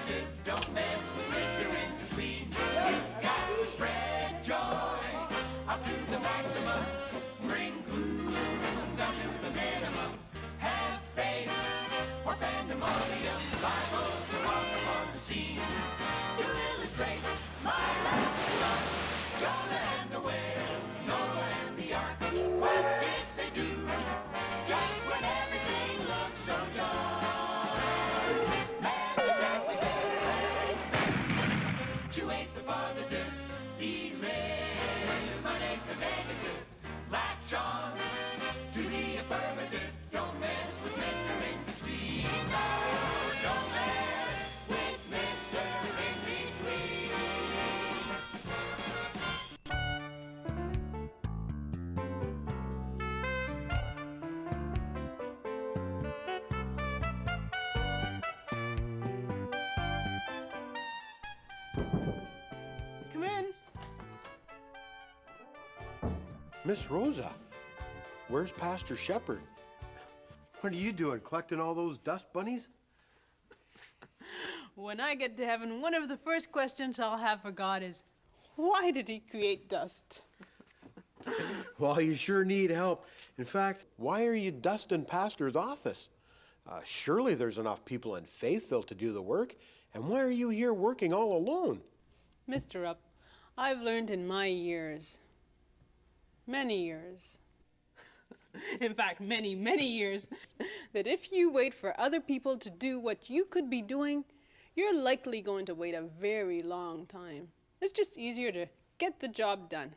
positive, don't mess with Mr. In-Between. Got to spread joy up to the maximum. Bring gloom down to the minimum. Have faith or pandemonium. Bible to walk upon the scene to illustrate my life. Jonah and the whale, Noah and the ark. What did they do just when everything looked so dark? Man said we better accept. Actuate the positive, eliminate the negative. Latch on to the affirmative. Don't mess with Mr. In-Between. No, don't mess with Mr. In-Between. Come in. Miss Rosa, where's Pastor Shepherd? What are you doing, collecting all those dust bunnies? When I get to heaven, one of the first questions I'll have for God is, why did he create dust? Well, you sure need help. In fact, why are you dusting Pastor's office? Surely there's enough people in Faithville to do the work, and why are you here working all alone? Mr. Up, I've learned in my years, many years, in fact, many, many years, that if you wait for other people to do what you could be doing, you're likely going to wait a very long time. It's just easier to get the job done.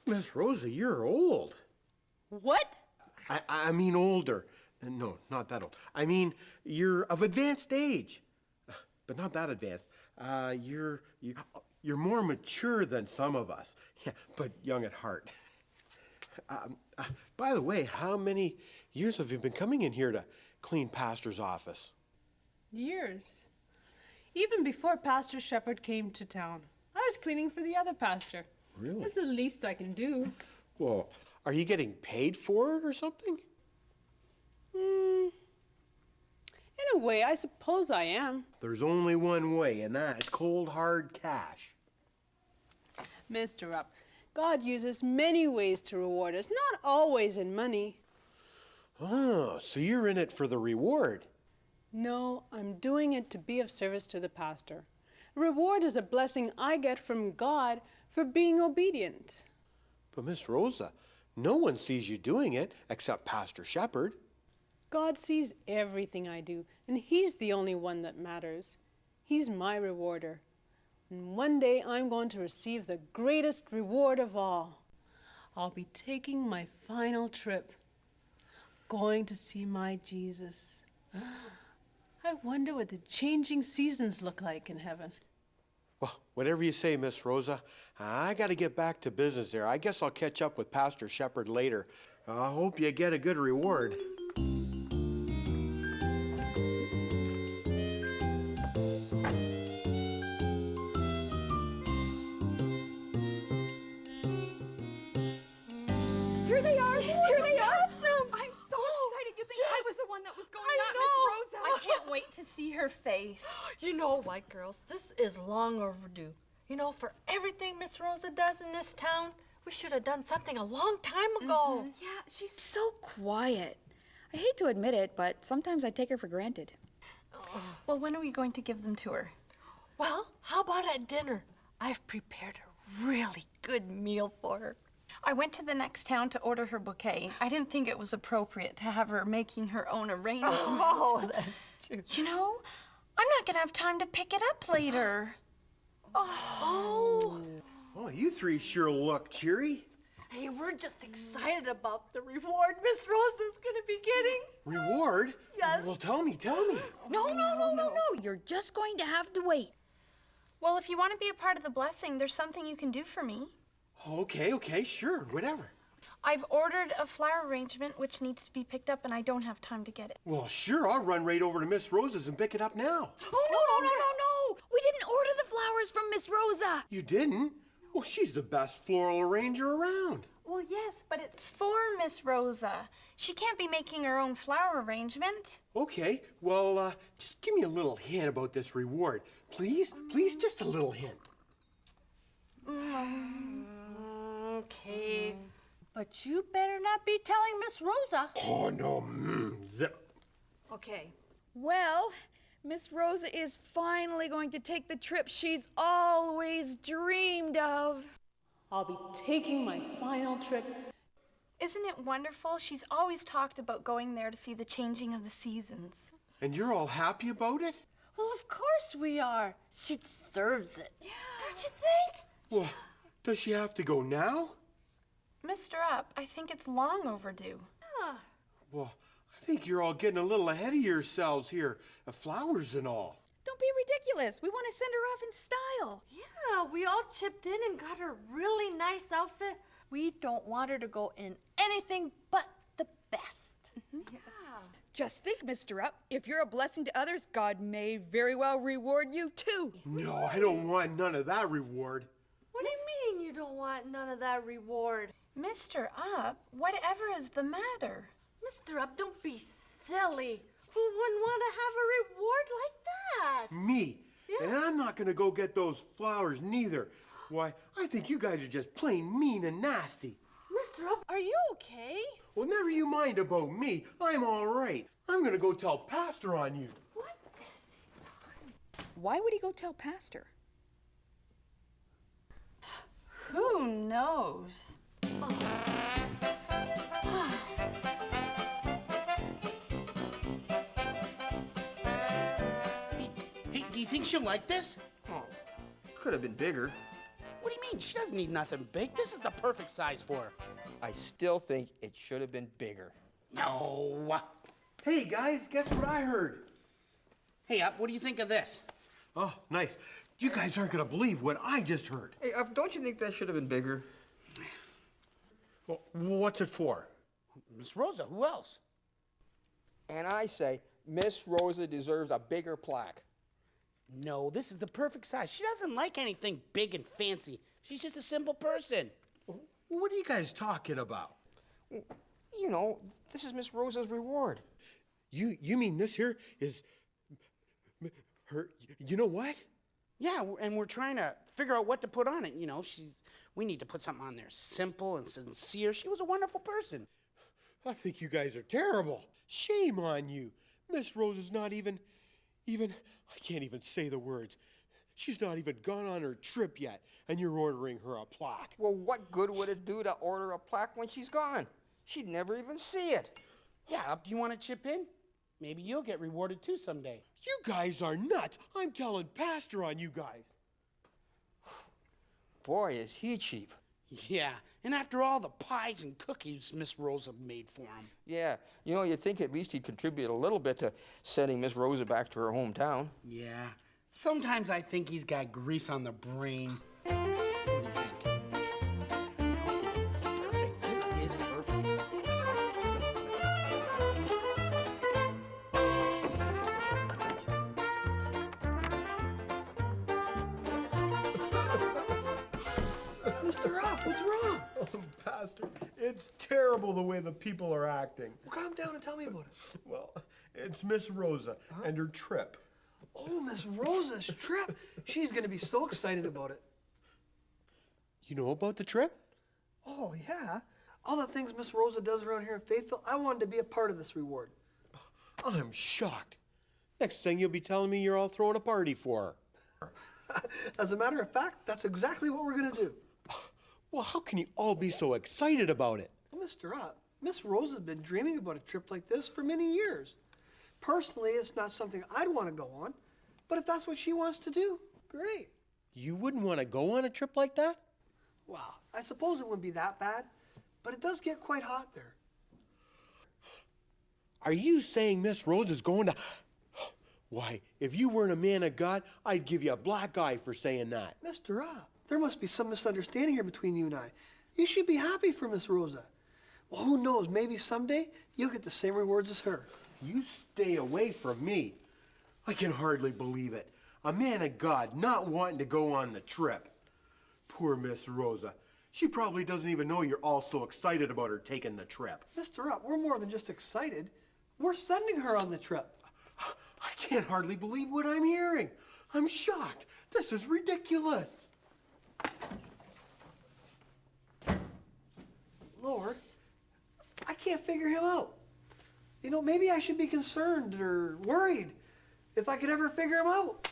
Miss Rosa, you're old. What? I mean older. No, not that old. I mean, you're of advanced age, but not that advanced. You're more mature than some of us, yeah, but young at heart. By the way, how many years have you been coming in here to clean Pastor's office? Years. Even before Pastor Shepherd came to town, I was cleaning for the other pastor. Really? That's the least I can do. Well, are you getting paid for it or something? In a way, I suppose I am. There's only one way, and that's cold, hard cash. Mr. Up, God uses many ways to reward us, not always in money. Oh, so you're in it for the reward. No, I'm doing it to be of service to the pastor. Reward is a blessing I get from God for being obedient. But Miss Rosa, no one sees you doing it except Pastor Shepherd. God sees everything I do, and he's the only one that matters. He's my rewarder. And one day I'm going to receive the greatest reward of all. I'll be taking my final trip, going to see my Jesus. I wonder what the changing seasons look like in heaven. Well, whatever you say, Miss Rosa. I got to get back to business there. I guess I'll catch up with Pastor Shepherd later. I hope you get a good reward. Here they are! Here they are! I'm so excited. You think I was the one that was going, not Miss Rosa? I can't wait to see her face. You know what, girls? This is long overdue. You know, for everything Miss Rosa does in this town, we should have done something a long time ago. Yeah, she's so quiet. I hate to admit it, but sometimes I take her for granted. Well, when are we going to give them to her? Well, how about at dinner? I've prepared a really good meal for her. I went to the next town to order her bouquet. I didn't think it was appropriate to have her making her own arrangements. Oh, that's true. You know, I'm not going to have time to pick it up later. Oh. Oh, you three sure look cheery. Hey, we're just excited about the reward Miss Rosa's gonna be getting. Reward? Yes. Well, tell me. No. You're just going to have to wait. Well, if you want to be a part of the blessing, there's something you can do for me. Okay, sure, whatever. I've ordered a flower arrangement which needs to be picked up, and I don't have time to get it. Well, sure, I'll run right over to Miss Rosa's and pick it up now. Oh, no. We didn't order the flowers from Miss Rosa. You didn't? Well, she's the best floral arranger around. Well, yes, but it's for Miss Rosa. She can't be making her own flower arrangement. Okay, well, just give me a little hint about this reward. Please? Please, just a little hint. Okay. But you better not be telling Miss Rosa. Oh, no, zip. Okay. Well, Miss Rosa is finally going to take the trip she's always dreamed of. I'll be taking my final trip. Isn't it wonderful? She's always talked about going there to see the changing of the seasons. And you're all happy about it? Well, of course we are. She deserves it. Yeah. Don't you think? Well, does she have to go now? Mr. Up, I think it's long overdue. Well, I think you're all getting a little ahead of yourselves here. Flowers and all. Don't be ridiculous. We want to send her off in style. Yeah, we all chipped in and got her a really nice outfit. We don't want her to go in anything but the best. Just think, Mr. Up, if you're a blessing to others, God may very well reward you too. No, I don't want none of that reward. What do you mean you don't want none of that reward? Mr. Up, whatever is the matter? Mr. Up, don't be silly. Who wouldn't want to have a reward like that? Me. Yeah. And I'm not going to go get those flowers neither. Why, I think you guys are just plain mean and nasty. Mr. Up, are you okay? Well, never you mind about me. I'm all right. I'm going to go tell Pastor on you. What is he talking? Why would he go tell Pastor? Who knows? Hey, do you think she'll like this? Oh, could have been bigger. What do you mean? She doesn't need nothing big. This is the perfect size for her. I still think it should have been bigger. No. Hey, guys, guess what I heard? Hey, Up, what do you think of this? Oh, nice. You guys aren't going to believe what I just heard. Hey, don't you think that should have been bigger? Well, what's it for? Miss Rosa, who else? And I say, Miss Rosa deserves a bigger plaque. No, this is the perfect size. She doesn't like anything big and fancy. She's just a simple person. What are you guys talking about? You know, this is Miss Rosa's reward. You mean this here is her, you know what? Yeah, and we're trying to figure out what to put on it. You know, we need to put something on there simple and sincere. She was a wonderful person. I think you guys are terrible. Shame on you. Miss Rosa's not even, I can't even say the words. She's not even gone on her trip yet, and you're ordering her a plaque. Well, what good would it do to order a plaque when she's gone? She'd never even see it. Yeah, Up, do you want to chip in? Maybe you'll get rewarded too someday. You guys are nuts. I'm telling Pastor on you guys. Boy, is he cheap. Yeah, and after all the pies and cookies Miss Rosa made for him. Yeah, you know, you'd think at least he'd contribute a little bit to sending Miss Rosa back to her hometown. Yeah, sometimes I think he's got grease on the brain. What do you think? It's perfect. This is perfect. Mr. Up, what's wrong? Oh, Pastor, it's terrible the way the people are acting. Well, calm down and tell me about it. Well, it's Miss Rosa and her trip. Oh, Miss Rosa's trip. She's going to be so excited about it. You know about the trip? Oh, yeah. All the things Miss Rosa does around here in Faithville, I wanted to be a part of this reward. I'm shocked. Next thing you'll be telling me you're all throwing a party for her. As a matter of fact, that's exactly what we're going to do. Well, how can you all be so excited about it? Well, Mr. Up, Miss Rosa's been dreaming about a trip like this for many years. Personally, it's not something I'd want to go on, but if that's what she wants to do, great. You wouldn't want to go on a trip like that? Well, I suppose it wouldn't be that bad, but it does get quite hot there. Are you saying Miss Rosa's going to... Why, if you weren't a man of God, I'd give you a black eye for saying that. Mr. Up, there must be some misunderstanding here between you and I. You should be happy for Miss Rosa. Well, who knows, maybe someday you'll get the same rewards as her. You stay away from me. I can hardly believe it. A man of God not wanting to go on the trip. Poor Miss Rosa. She probably doesn't even know you're all so excited about her taking the trip. Mr. Up, we're more than just excited. We're sending her on the trip. I can't hardly believe what I'm hearing. I'm shocked. This is ridiculous. Lord, I can't figure him out. You know, maybe I should be concerned or worried if I could ever figure him out.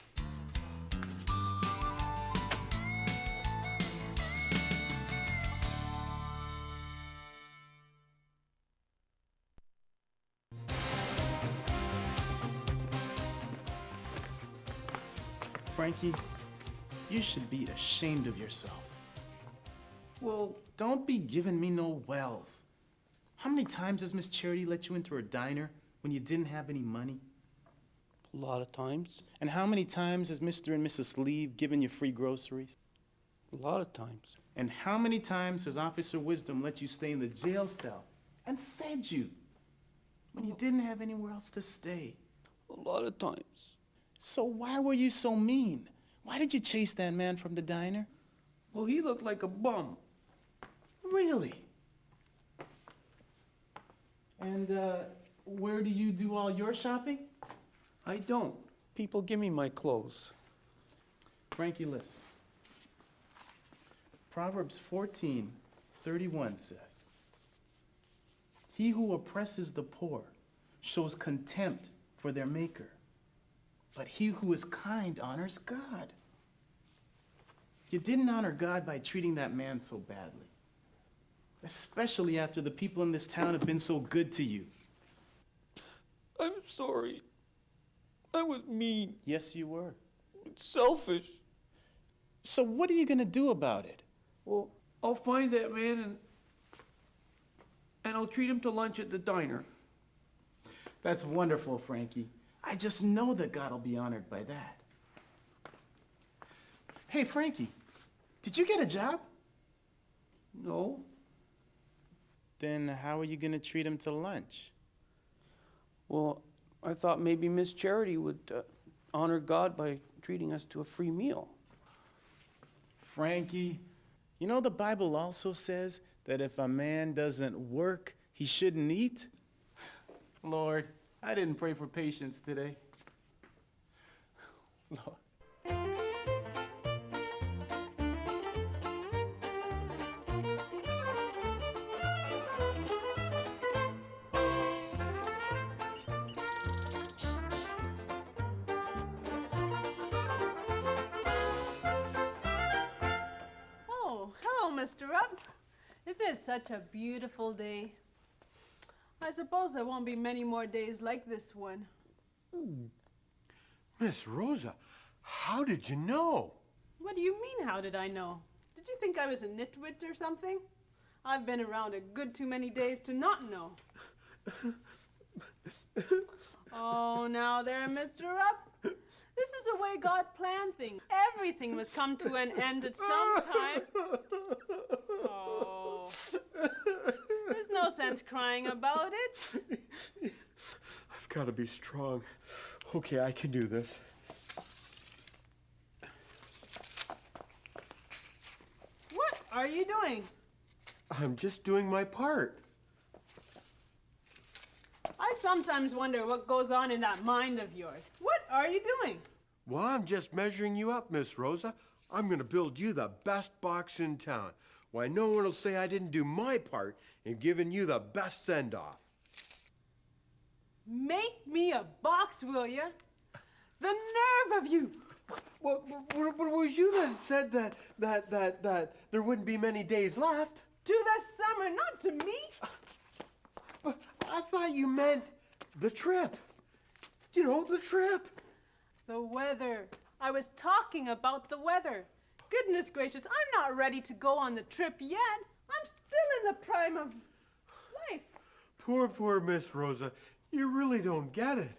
Frankie, you should be ashamed of yourself. Well, Don't be giving me no wells. How many times has Miss Charity let you into her diner when you didn't have any money? a lot of times. And how many times has Mr. and Mrs. Sleeve given you free groceries? A lot of times. And how many times has Officer Wisdom let you stay in the jail cell and fed you when you didn't have anywhere else to stay? A lot of times. So why were you so mean? Why did you chase that man from the diner? Well, he looked like a bum. Really? And where do you do all your shopping? I don't. People give me my clothes. Frankie, listen. Proverbs 14:31 says, "He who oppresses the poor shows contempt for their maker, but he who is kind honors God." You didn't honor God by treating that man so badly, especially after the people in this town have been so good to you. I'm sorry. I was mean, Yes, you were. selfish. So what are you going to do about it? Well, I'll find that man and I'll treat him to lunch at the diner. That's wonderful, Frankie. I just know that God will be honored by that. Hey, Frankie, did you get a job? No? Then how are you going to treat him to lunch? Well, I thought maybe Miss Charity would honor God by treating us to a free meal. Frankie, you know the Bible also says that if a man doesn't work, he shouldn't eat? Lord, I didn't pray for patience today. Lord. Oh, hello, Mr. Rupp. Isn't it such a beautiful day? I suppose there won't be many more days like this one. Miss Rosa, how did you know? What do you mean, how did I know? Did you think I was a nitwit or something? I've been around a good too many days to not know. Oh, now there, Mr. Rupp. This is the way God planned things. Everything must come to an end at some time. Oh. There's no sense crying about it. I've got to be strong. Okay, I can do this. What are you doing? I'm just doing my part. I sometimes wonder what goes on in that mind of yours. What are you doing? Well, I'm just measuring you up, Miss Rosa. I'm going to build you the best box in town. Why, no one will say I didn't do my part in giving you the best send-off. Make me a box, will you? The nerve of you! Well, but it was you that said that there wouldn't be many days left. To the summer, not to me. But I thought you meant the trip. You know, the trip. The weather. I was talking about the weather. Goodness gracious, I'm not ready to go on the trip yet. I'm still in the prime of life. Poor Miss Rosa. You really don't get it.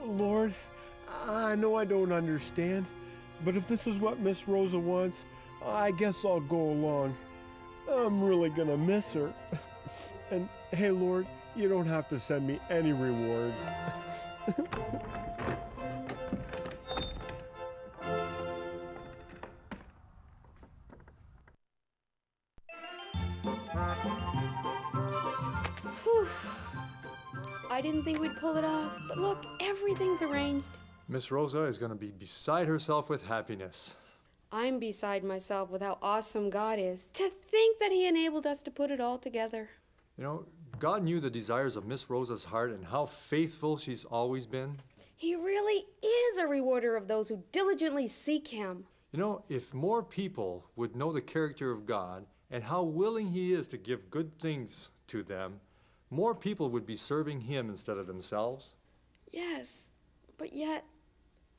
Lord, I know I don't understand, but if this is what Miss Rosa wants, I guess I'll go along. I'm really gonna miss her. And hey, Lord, you don't have to send me any rewards. Whew. I didn't think we'd pull it off, but look, everything's arranged. Miss Rosa is going to be beside herself with happiness. I'm beside myself with how awesome God is. To think that He enabled us to put it all together. You know, God knew the desires of Miss Rosa's heart and how faithful she's always been. He really is a rewarder of those who diligently seek Him. You know, if more people would know the character of God and how willing He is to give good things to them, more people would be serving Him instead of themselves. Yes, but yet,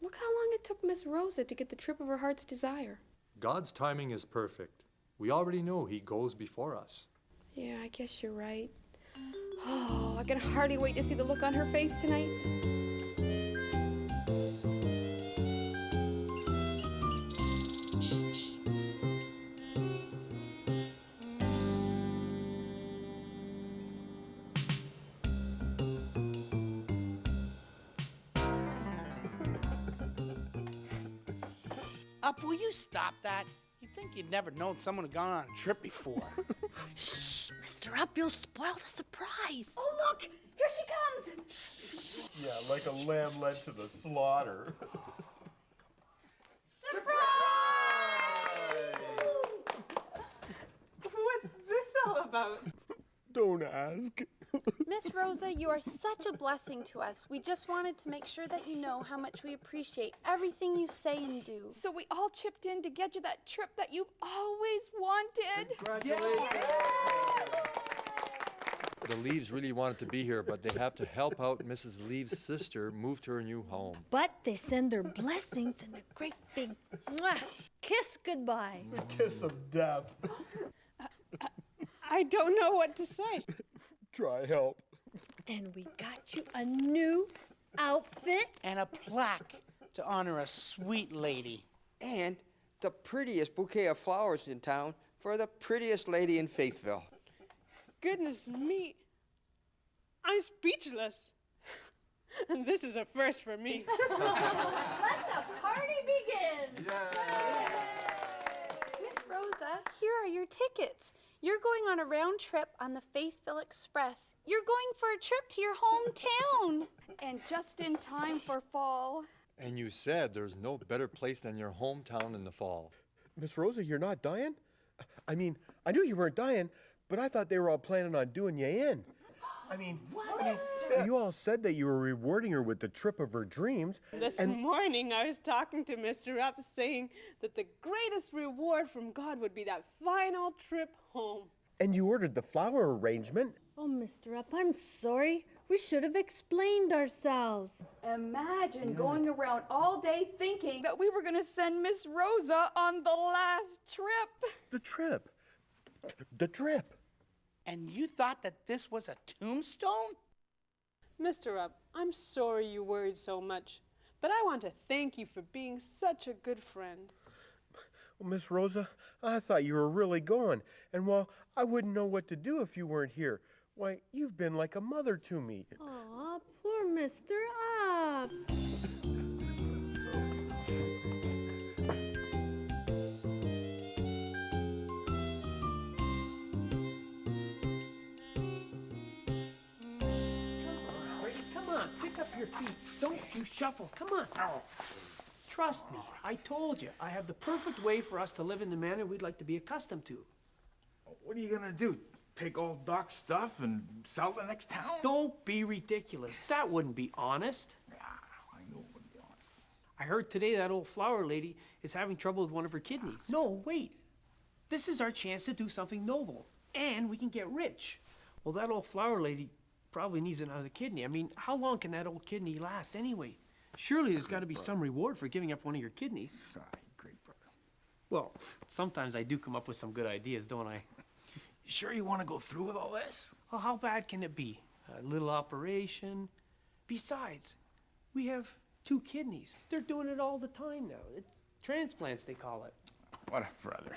look how long it took Miss Rosa to get the trip of her heart's desire. God's timing is perfect. We already know He goes before us. Yeah, I guess you're right. Oh, I can hardly wait to see the look on her face tonight. Up, will you stop that? You'd think you'd never known someone had gone on a trip before. Shh, Mr. Up, you'll spoil the surprise. Oh, look! Here she comes! Yeah, like a lamb led to the slaughter. Surprise! What's this all about? Don't ask. Miss Rosa, you are such a blessing to us. We just wanted to make sure that you know how much we appreciate everything you say and do. So we all chipped in to get you that trip that you've always wanted. Congratulations! The Leaves really wanted to be here, but they have to help out Mrs. Leaves' sister move to her new home. But they send their blessings in a great big kiss goodbye. The kiss of death. I don't know what to say. Try help. And we got you a new outfit. And a plaque to honor a sweet lady. And the prettiest bouquet of flowers in town for the prettiest lady in Faithville. Goodness me. I'm speechless. And this is a first for me. Let the party begin. Miss Rosa, here are your tickets. You're going on a round trip on the Faithville Express. You're going for a trip to your hometown. And just in time for fall. And you said there's no better place than your hometown in the fall. Miss Rosa, you're not dying? I mean, I knew you weren't dying, but I thought they were all planning on doing you in. I mean, you all said that you were rewarding her with the trip of her dreams. This morning I was talking to Mr. Up saying that the greatest reward from God would be that final trip home. And you ordered the flower arrangement. Oh, Mr. Up, I'm sorry. We should have explained ourselves. Imagine going around all day thinking that we were going to send Miss Rosa on the last trip. The trip. The trip. And you thought that this was a tombstone? Mr. Up, I'm sorry you worried so much, but I want to thank you for being such a good friend. Well, Miss Rosa, I thought you were really going, and well, I wouldn't know what to do if you weren't here. Why, you've been like a mother to me. Aw, poor Mr. Up. Pick up your feet. Don't you shuffle. Come on. Trust me. I told you. I have the perfect way for us to live in the manner we'd like to be accustomed to. What are you gonna do? Take all Doc's stuff and sell the next town? Don't be ridiculous. That wouldn't be honest. I know it wouldn't be honest. I heard today that old flower lady is having trouble with one of her kidneys. No, wait. This is our chance to do something noble, and we can get rich. Well, that old flower lady probably needs another kidney. I mean, how long can that old kidney last anyway? Surely there's got to be some reward for giving up one of your kidneys. Great brother. Well, sometimes I do come up with some good ideas, don't I? You sure you want to go through with all this? Well, how bad can it be? A little operation. Besides, we have 2 kidneys. They're doing it all the time now. Transplants, they call it. What a brother.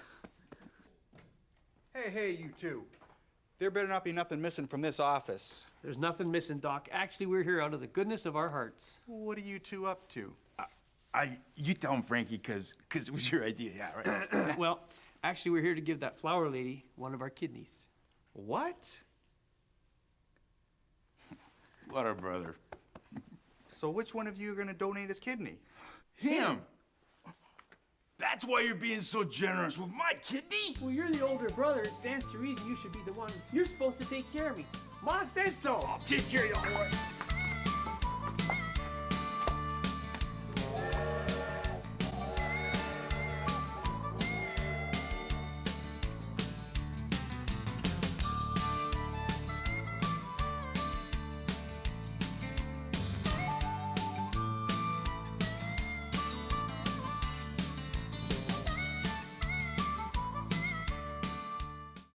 Hey, you two. There better not be nothing missing from this office. There's nothing missing, Doc. Actually, we're here out of the goodness of our hearts. What are you two up to? You tell him, Frankie, because it was your idea, yeah, right? Well, actually, we're here to give that flower lady one of our kidneys. What? What a brother. So which one of you are going to donate his kidney? Him! That's why you're being so generous with my kidney? Well, you're the older brother. It stands to reason you should be the one. You're supposed to take care of me. Ma said so. I'll take care of you, boy.